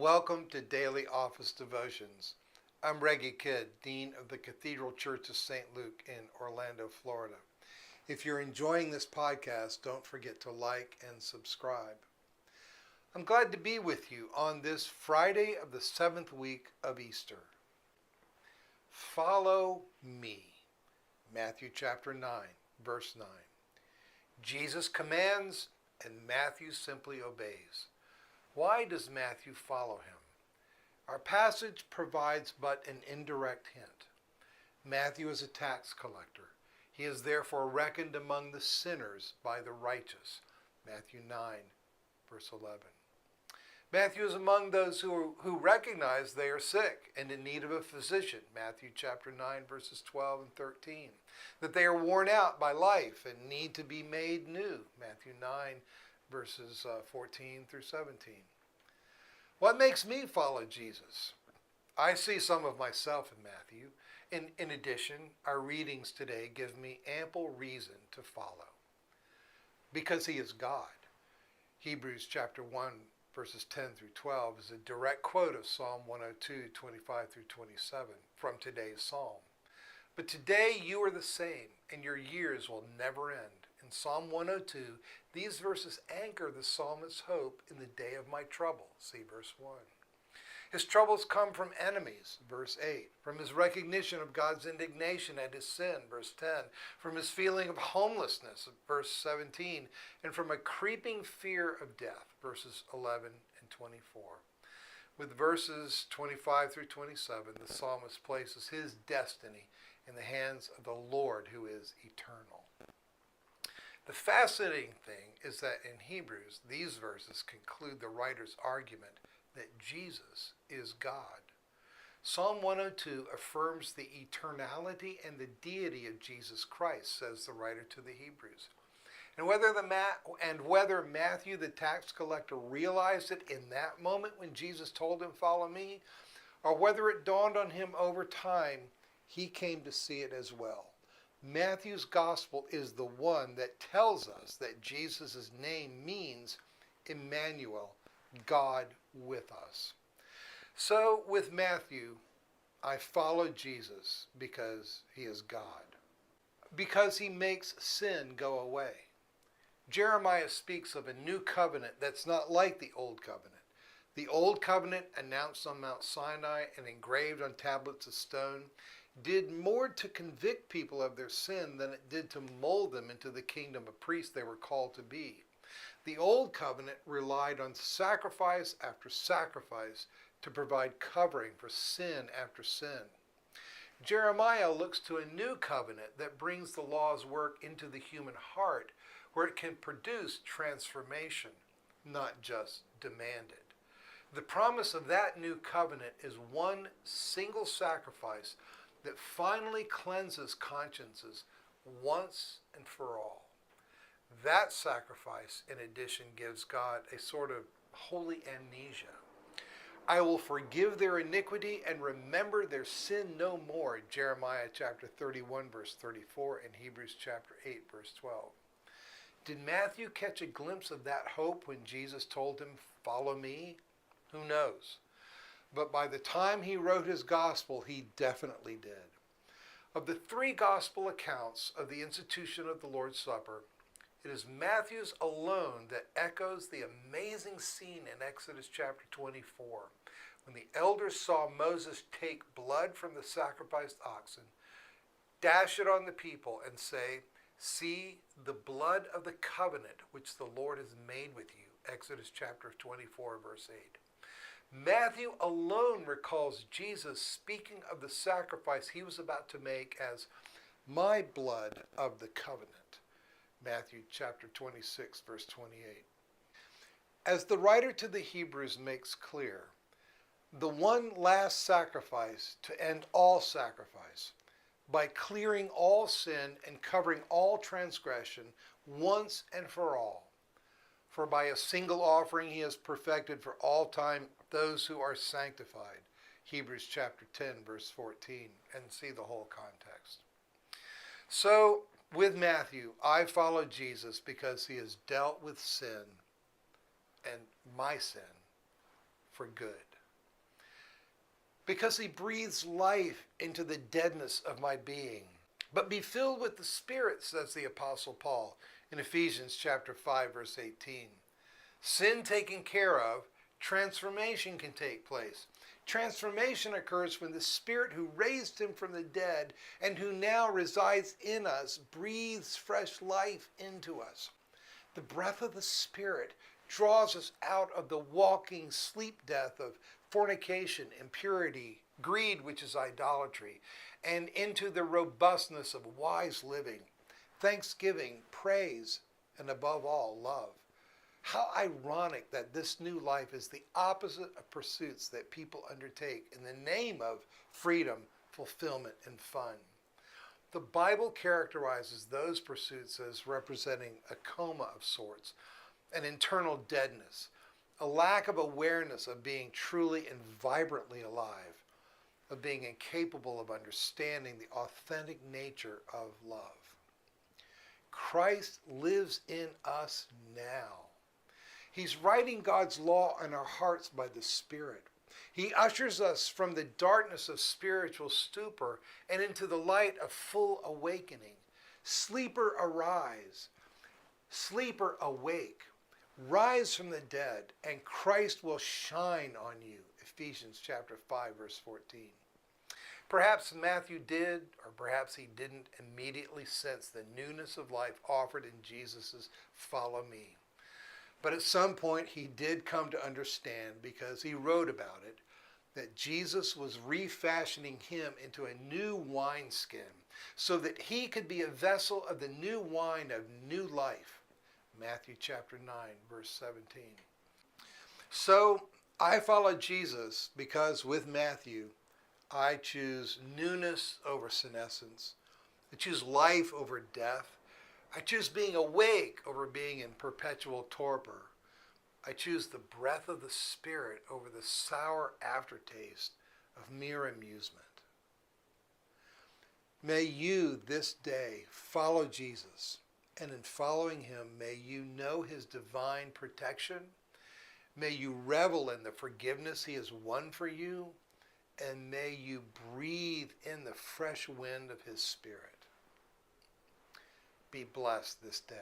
Welcome to Daily Office Devotions. I'm Reggie Kidd, Dean of the Cathedral Church of St. Luke in Orlando, Florida. If you're enjoying this podcast, don't forget to like and subscribe. I'm glad to be with you on this Friday of the 7th week of Easter. Follow me. Matthew chapter 9, verse 9. Jesus commands and Matthew simply obeys. Why does Matthew follow him? Our passage provides but an indirect hint. Matthew is a tax collector. He is therefore reckoned among the sinners by the righteous. Matthew 9, verse 11. Matthew is among those who recognize they are sick and in need of a physician. Matthew chapter 9, verses 12 and 13. That they are worn out by life and need to be made new. Matthew 9, verses 14 through 17. What makes me follow Jesus? I see some of myself in Matthew. In addition, our readings today give me ample reason to follow. Because he is God. Hebrews chapter 1, verses 10 through 12 is a direct quote of Psalm 102, 25 through 27 from today's psalm. But today you are the same, and your years will never end. In Psalm 102, these verses anchor the psalmist's hope in the day of my trouble. See verse 1. His troubles come from enemies, verse 8. From his recognition of God's indignation at his sin, verse 10. From his feeling of homelessness, verse 17. And from a creeping fear of death, verses 11 and 24. With verses 25 through 27, the psalmist places his destiny in the hands of the Lord who is eternal. The fascinating thing is that in Hebrews, these verses conclude the writer's argument that Jesus is God. Psalm 102 affirms the eternality and the deity of Jesus Christ, says the writer to the Hebrews. And whether Matthew the tax collector realized it in that moment when Jesus told him, "Follow me," or whether it dawned on him over time, he came to see it as well. Matthew's gospel is the one that tells us that Jesus' name means Emmanuel, God with us. So with Matthew, I follow Jesus because he is God. Because he makes sin go away. Jeremiah speaks of a new covenant that's not like the old covenant. The old covenant announced on Mount Sinai and engraved on tablets of stone did more to convict people of their sin than it did to mold them into the kingdom of priests they were called to be. The old covenant relied on sacrifice after sacrifice to provide covering for sin after sin. Jeremiah looks to a new covenant that brings the law's work into the human heart, where it can produce transformation, not just demand it. The promise of that new covenant is one single sacrifice that finally cleanses consciences once and for all. That sacrifice, in addition, gives God a sort of holy amnesia. I will forgive their iniquity and remember their sin no more, Jeremiah chapter 31, verse 34, and Hebrews chapter 8, verse 12. Did Matthew catch a glimpse of that hope when Jesus told him, "Follow me"? Who knows? But by the time he wrote his gospel, he definitely did. Of the three gospel accounts of the institution of the Lord's Supper, it is Matthew's alone that echoes the amazing scene in Exodus chapter 24, when the elders saw Moses take blood from the sacrificed oxen, dash it on the people, and say, "See the blood of the covenant which the Lord has made with you." Exodus chapter 24, verse 8. Matthew alone recalls Jesus speaking of the sacrifice he was about to make as "my blood of the covenant." Matthew chapter 26, verse 28. As the writer to the Hebrews makes clear, the one last sacrifice to end all sacrifice, by clearing all sin and covering all transgression once and for all. For by a single offering he has perfected for all time those who are sanctified. Hebrews chapter 10, verse 14, and see the whole context. So, with Matthew, I follow Jesus because he has dealt with sin and my sin for good. because he breathes life into the deadness of my being. But be filled with the Spirit, says the Apostle Paul in Ephesians chapter 5, verse 18. Sin taken care of, transformation can take place. Transformation occurs when the Spirit who raised him from the dead and who now resides in us breathes fresh life into us. The breath of the Spirit draws us out of the walking sleep death of fornication, impurity, greed, which is idolatry, and into the robustness of wise living, thanksgiving, praise, and above all, love. How ironic that this new life is the opposite of pursuits that people undertake in the name of freedom, fulfillment, and fun. The Bible characterizes those pursuits as representing a coma of sorts, an internal deadness, a lack of awareness of being truly and vibrantly alive, of being incapable of understanding the authentic nature of love. Christ lives in us now. He's writing God's law in our hearts by the Spirit. He ushers us from the darkness of spiritual stupor and into the light of full awakening. Sleeper, arise. Sleeper, awake. Rise from the dead, and Christ will shine on you. Ephesians chapter 5, verse 14. Perhaps Matthew did, or perhaps he didn't immediately sense the newness of life offered in Jesus' follow me. But at some point he did come to understand, because he wrote about it, that Jesus was refashioning him into a new wineskin so that he could be a vessel of the new wine of new life. Matthew chapter 9, verse 17. So I follow Jesus because with Matthew, I choose newness over senescence. I choose life over death. I choose being awake over being in perpetual torpor. I choose the breath of the Spirit over the sour aftertaste of mere amusement. May you this day follow Jesus, and in following him, may you know his divine protection. May you revel in the forgiveness he has won for you, and may you breathe in the fresh wind of his Spirit. Be blessed this day.